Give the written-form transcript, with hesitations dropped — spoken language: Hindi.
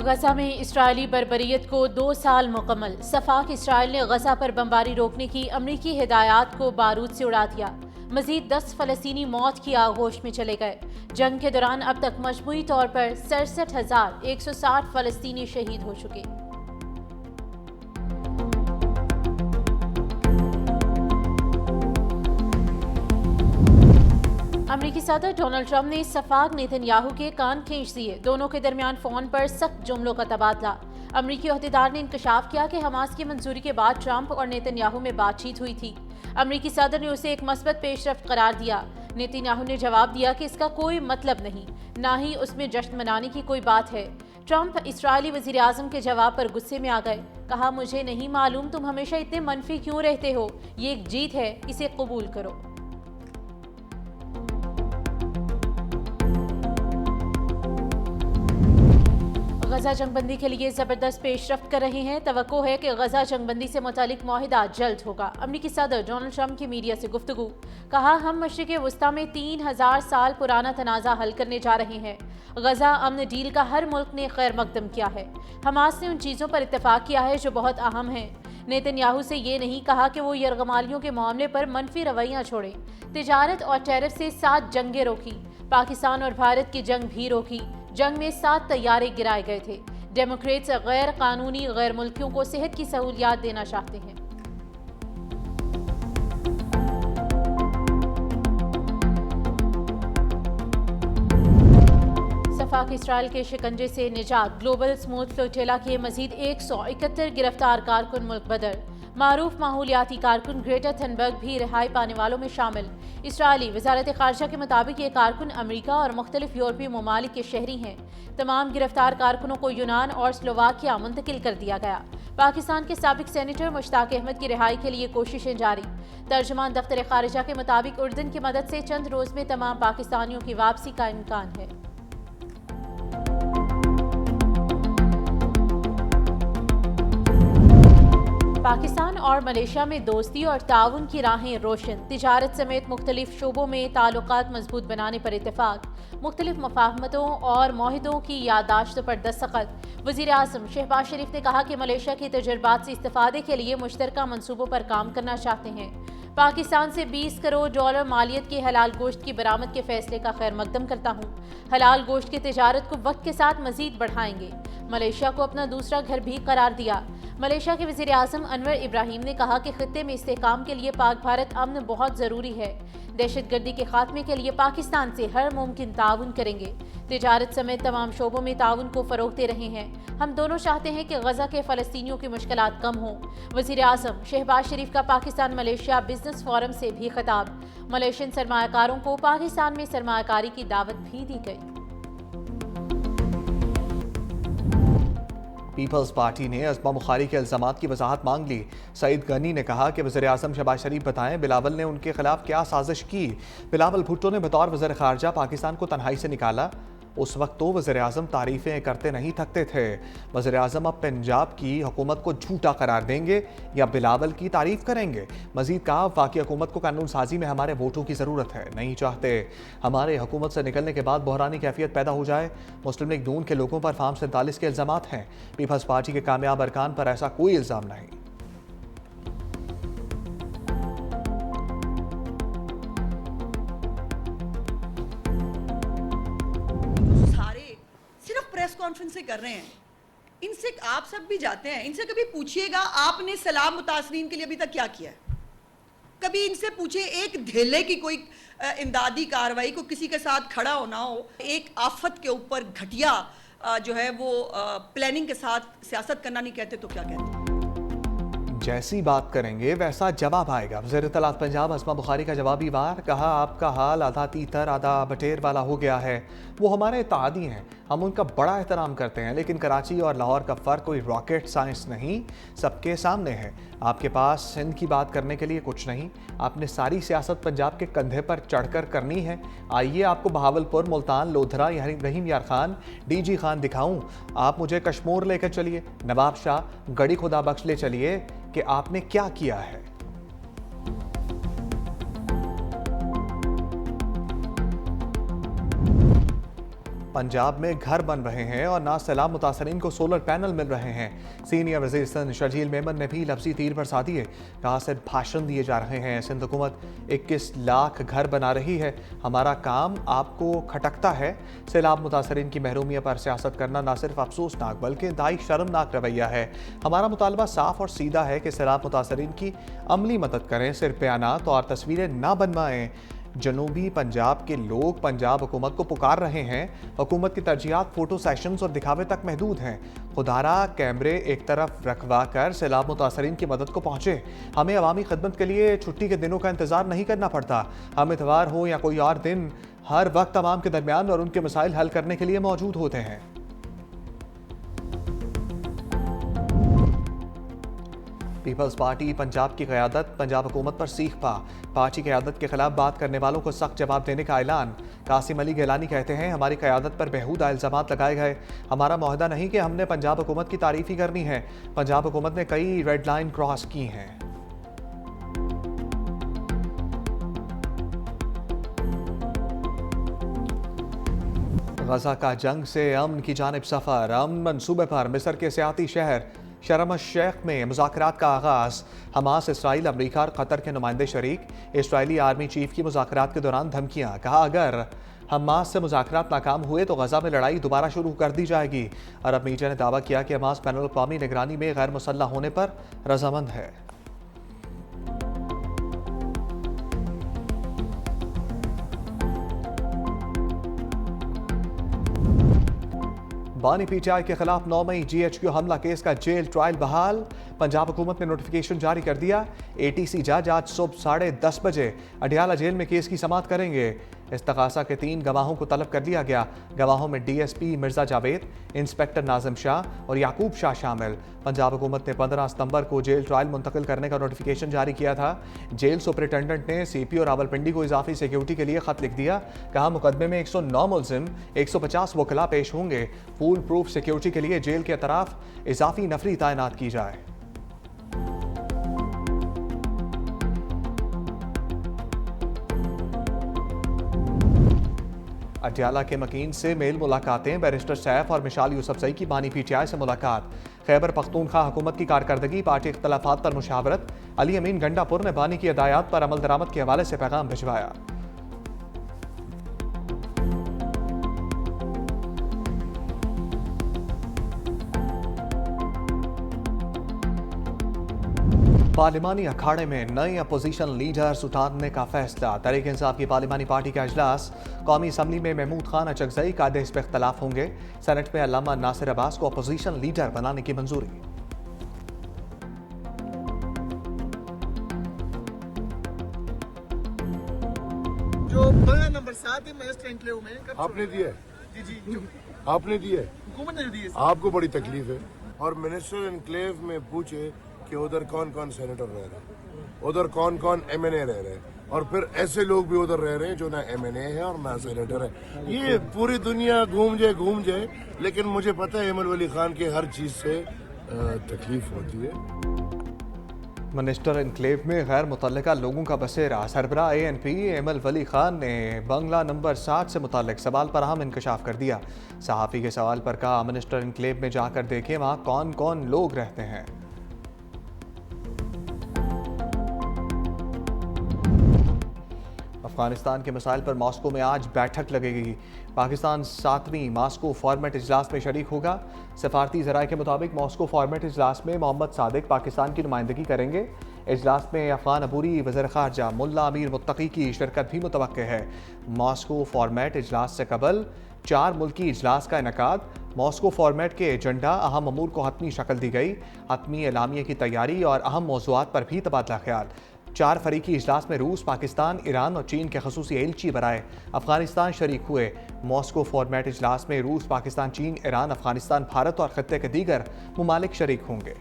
गजा में इस्राइली बर्बरियत को 2 साल मुकम्मल। सफाक इसराइल ने गजा पर बमबारी रोकने की अमरीकी हिदायत को बारूद से उड़ा दिया। मजीद 10 फलस्तीनी मौत की आगोश में चले गए। जंग के दौरान अब तक मजमूई तौर पर 67,160 फलस्तीनी शहीद हो चुके। अमरीकी सदर डोनाल्ड ट्रंप ने सफाक नेतन्याहू के कान खींच दिए। दोनों के दरमियान फोन पर सख्त जुमलों का तबादला। अमरीकी अहदेदार ने इंकशाफ किया कि हमास की मंजूरी के बाद ट्रंप और नेतन्याहू में बातचीत हुई थी। अमरीकी सदर ने उसे एक मस्बत पेशरफ्त करार दिया। नेतन्याहू ने जवाब दिया कि इसका कोई मतलब नहीं, ना ही उसमें जश्न मनाने की कोई बात है। ट्रंप इस्राएली वजीर आजम के जवाब पर गुस्से में आ गए। कहा, मुझे नहीं मालूम तुम हमेशा इतने मनफी क्यों रहते हो, ये एक जीत है, इसे कबूल करो। गजा जंगबंदी के लिए जबरदस्त पेशरफ्त कर रहे हैं। तवक्को है कि गजा जंगबंदी से मुतालिक मुआहिदा जल्द होगा। अमरीकी सदर डोनाल्ड ट्रंप की मीडिया से गुफ्तगू। कहा, हम मशरिक़ वस्ता में 3000 साल पुराना तनाज़ा हल करने जा रहे हैं। गजा अमन डील का हर मुल्क ने खैर मकदम किया है। हमास ने उन चीज़ों पर इत्तफाक किया है जो बहुत अहम हैं। नेतन्याहू से ये नहीं कहा कि वो यरगमालियों के मामले पर मनफी रवैयाँ छोड़ें। तिजारत और टैरिफ से 7 जंगें रोकी। पाकिस्तान और भारत की जंग भी रोकी। जंग में 7 तैयारे गिराए गए थे। डेमोक्रेट्स गैर कानूनी गैर मुल्कियों को सेहत की सहूलियात देना चाहते हैं। सफाक इसराइल के शिकंजे से निजात। ग्लोबल स्मूथ फ्लोटेला के मजीद 171 गिरफ्तार कारकुन मुल्क बदर। मारूफ माहौलियाती कारकुन ग्रेटा थनबर्ग भी रिहाई पाने वालों में शामिल। इसराइली वजारत खारजा के मुताबिक ये कारकुन अमरीका और मुख्तलिफ यूरोपीय ममालिक के शहरी हैं। तमाम गिरफ्तार कारकुनों को यूनान और स्लोवाकिया मुंतकिल कर दिया गया। पाकिस्तान के साबिक सेनेटर मुश्ताक अहमद की रिहाई के लिए कोशिशें जारी। तर्जुमान दफ्तर खारजा के मुताबिक उर्दन की मदद से चंद रोज में तमाम पाकिस्तानियों की वापसी का इम्कान है। पाकिस्तान और मलेशिया में दोस्ती और ताउन की राहें रोशन। तिजारत समेत मुख्तलिफ शोबों में ताल्लुकात मजबूत बनाने पर इत्तेफाक। मुख्तलिफ मफाहमतों और मुआहिदों की याददाश्त पर दस्तखत। वज़ीर आज़म शहबाज शरीफ ने कहा कि मलेशिया के तजुर्बात से इस्तिफादे के लिए मुश्तरका मंसूबों पर काम करना चाहते हैं। पाकिस्तान से $20 करोड़ मालियत के हलाल गोश्त की बरामद के फैसले का खैर मकदम करता हूँ। हलाल गोश्त की तिजारत को वक्त के साथ मजीद बढ़ाएंगे। मलेशिया को अपना दूसरा घर भी करार दिया। मलेशिया के वज़ीर आज़म अनवर इब्राहिम ने कहा कि खित्ते में इस्तेहकाम के लिए पाक भारत अमन बहुत ज़रूरी है। दहशतगर्दी के खात्मे के लिए पाकिस्तान से हर मुमकिन ताउन करेंगे। तिजारत समेत तमाम शोबों में ताउन को फ़रोग़ दे रहे हैं। हम दोनों चाहते हैं कि गजा के फ़लस्तीनियों की मुश्किलात कम हों। वज़ीर आज़म शहबाज शरीफ का पाकिस्तान मलेशिया बिजनेस फोरम से भी खिताब। मलेशियन सरमायाकारों को पाकिस्तान में सरमायाकारी की दावत भी दी गई। पीपल्स पार्टी ने अज़मा बुखारी के इल्ज़ामात की वजाहत मांग ली। सईद गनी ने कहा कि वज़ीर आज़म शहबाज शरीफ बताएं बिलावल ने उनके खिलाफ क्या साजिश की। बिलावल भुट्टो ने बतौर वज़ीर ख़ारजा पाकिस्तान को तन्हाई से निकाला। उस वक्त तो वज़ीर आज़म तारीफ़ें करते नहीं थकते थे। वज़ीर आज़म अब पंजाब की हुकूमत को झूठा करार देंगे या बिलावल की तारीफ़ करेंगे। मज़ीद कहा, वफाकी हुकूमत को कानून साजी में हमारे वोटों की ज़रूरत है। नहीं चाहते हमारे हुकूमत से निकलने के बाद बहरानी कैफियत पैदा हो जाए। मुस्लिम लीग नून के लोगों पर फार्म 47 के इल्ज़ामात हैं। पीपल्स पार्टी के कामयाब अरकान पर ऐसा कोई इल्ज़ाम नहीं। प्रेस कॉन्फ्रेंस से कर रहे हैं, इनसे आप सब भी जाते हैं, इनसे कभी पूछिएगा आपने सलाम मुतासरीन के लिए अभी तक क्या किया है। कभी इनसे पूछे एक धेले की कोई इमदादी कार्रवाई को किसी के साथ खड़ा होना हो, एक आफत के ऊपर घटिया जो है वो प्लानिंग के साथ सियासत करना नहीं कहते तो क्या कहते। जैसी बात करेंगे वैसा जवाब आएगा। वज़ीर इत्तलात पंजाब अज़मा बुखारी का जवाबी वार। कहा, आपका हाल आधा तीतर आधा बटेर वाला हो गया है। वो हमारे इत्तेहादी हैं, हम उनका बड़ा एहतराम करते हैं, लेकिन कराची और लाहौर का फ़र्क कोई रॉकेट साइंस नहीं, सबके सामने है। आपके पास सिंध की बात करने के लिए कुछ नहीं। आपने सारी सियासत पंजाब के कंधे पर चढ़कर करनी है। आइए आपको बहावलपुर, मुल्तान, लोधरा, रहीम यार खान, DG खान दिखाऊं। आप मुझे कश्मीर लेकर चलिए, नवाब शाह, गड़ी खुदा बख्श ले चलिए कि आपने क्या किया है। पंजाब में घर बन रहे हैं और ना सैलाब मुतासरीन को सोलर पैनल मिल रहे हैं। सीनियर वज़ीर सिंध शर्जील मेमन ने भी लफ्जी तीर बरसा दिए। कहा सिर्फ भाषण दिए जा रहे हैं। सिंध हुकूमत 21 लाख घर बना रही है। हमारा काम आपको खटकता है। सैलाब मुतासरीन की महरूमिया पर सियासत करना ना सिर्फ अफसोसनाक बल्कि इंतहाई शर्मनाक रवैया है। हमारा मुतालबा साफ और सीधा है कि सैलाब मुतासरीन की अमली मदद करें, सिर्फ बयानात और तस्वीरें ना बनवाएं। जनूबी पंजाब के लोग पंजाब हुकूमत को पुकार रहे हैं। हुकूमत की तरजीहात फोटो सेशंस और दिखावे तक महदूद हैं। खुदारा कैमरे एक तरफ रखवा कर सैलाब मुतासरीन की मदद को पहुँचे। हमें अवामी खिदमत के लिए छुट्टी के दिनों का इंतजार नहीं करना पड़ता। हम इतवार हो या कोई और दिन हर वक्त अवाम के दरमियान और उनके मसाइल हल करने के लिए मौजूद होते हैं। पीपल्स पार्टी पंजाब की क़यादत पंजाब हुकूमत पर सीख पा। पार्टी क़यादत के खिलाफ बात करने वालों को सख्त जवाब देने का ऐलान। कासिम अली गिलानी कहते हैं हमारी क़यादत पर बेहूदा इल्ज़ामात लगाए गए। हमारा मुआहदा नहीं कि हमने पंजाब हुकूमत की तारीफ़ ही करनी है। पंजाब हुकूमत ने कई रेड लाइन क्रॉस की हैं। गजा का जंग से अमन की जानिब सफ़र। अमन मनसूबे पर मिस्र के सियाती शहर शर्म शेख में मुज़ाकरात का आगाज़। हमास, इसराइल, अमरीका और कतर के नुमाइंदे शरीक। इसराइली आर्मी चीफ की मुज़ाकरात के दौरान धमकियाँ। कहा अगर हमास से मुज़ाकरात नाकाम हुए तो गजा में लड़ाई दोबारा शुरू कर दी जाएगी। अरब मीडिया ने दावा किया कि हमास बैनुल अक़वामी निगरानी में गैर मुसल्लह होने पर रज़ामंद है। बानी पीटीआई के खिलाफ 9 मई GHQ हमला केस का जेल ट्रायल बहाल। पंजाब हुकूमत ने नोटिफिकेशन जारी कर दिया। ATC जज आज सुबह 10:30 बजे अडियाला जेल में केस की समाअत करेंगे। इस्तग़ासा के 3 गवाहों को तलब कर लिया गया। गवाहों में DSP मिर्जा जावेद, इंस्पेक्टर नाजिम शाह और याकूब शाह शामिल। पंजाब हुकूमत ने 15 सितंबर को जेल ट्रायल मुंतकिल करने का नोटिफिकेशन जारी किया था। जेल सुपरिटेंडेंट ने CP और रावलपिंडी को इजाफी सिक्योरिटी के लिए खत लिख दिया। कहा मुकदमे में 109 मुलजिम, 150 वकला पेश होंगे। फूल प्रूफ सिक्योरिटी के लिए जेल के अतराफ इजाफी नफरी तैनात की जाए। अडियाला के मकीन से मेल मुलाकातें। बैरिस्टर सैफ और मिशाल यूसुफजई की बानी PTI से मुलाकात। खैबर पख्तूनख्वा हुकूमत की कारकर्दगी, पार्टी इख्तलाफात पर मुशावरत। अली अमीन गंडापुर ने बानी की हिदायत पर अमल दरामद के हवाले से पैगाम भिजवाया। पार्लिमानी अखाड़े में नए अपोजिशन लीडर्स उतारने का फैसला। तहरीक इंसाफ की पार्लिमानी पार्टी का इजलास। कौमी असम्बली में महमूद खान अचकजई कायदे इस पर इख्तलाफ होंगे। सेनेट में अल्लामा नासिर अब्बास को अपोजिशन लीडर बनाने की मंजूरी। जो नंबर 7 मिनिस्टर एनक्लेव में आपने दिया है? जी आपने दिया है? हुकूमत ने दी है। आपको बड़ी तकलीफ है। और मिनिस्टर एनक्लेव में पूछे कि उधर कौन कौन सेनेटर रह रहे हैं, उधर कौन कौन MNA रह रहे हैं, और फिर ऐसे लोग भी उधर रह रहे हैं जो ना MNA है और ना सेनेटर है। ये पूरी दुनिया घूम जाए, लेकिन मुझे पता है अहमद वली खान की हर चीज से तकलीफ होती है। मिनिस्टर एनक्लेव में गैर मुतल्लिका लोगों का बसेरा। सरबराह ANP अहमद वली खान ने बंगला नंबर 7 से मुताल्लिक सवाल पर अहम इंकशाफ कर दिया। सहाफ़ी के सवाल पर कहा मिनिस्टर एनक्लेव में जाकर देखें वहाँ कौन कौन लोग रहते हैं। अफगानिस्तान के मसाइल पर मॉस्को में आज बैठक लगेगी। पाकिस्तान 7वीं मॉस्को फॉर्मेट इजलास में शरीक होगा। सफारती ज़राए के मुताबिक मॉस्को फॉर्मेट इजलास में मोहम्मद सादिक पाकिस्तान की नुमाइंदगी करेंगे। इजलास में अफगान अबूरी वज़ीर ख़ारजा मुल्ला अमीर मुत्तकी की शिरकत भी मुतवक्के है। मॉस्को फॉर्मेट इजलास से कबल 4 मुल्की इजलास का इनकाद। मॉस्को फॉर्मेट के एजेंडा अहम अमूर को हतमी शक्ल दी गई। हतमी एलामिया की तैयारी और अहम मौज़ूआत पर भी तबादला ख्याल। 4 फरीकी इजलास में रूस, पाकिस्तान, ईरान और चीन के खसूसी एलची बराए अफगानिस्तान शरीक हुए। मॉस्को फॉर्मेट इजलास में रूस, पाकिस्तान, चीन, ईरान, अफगानिस्तान, भारत और खत्ते के दीगर ममालिक शरीक होंगे।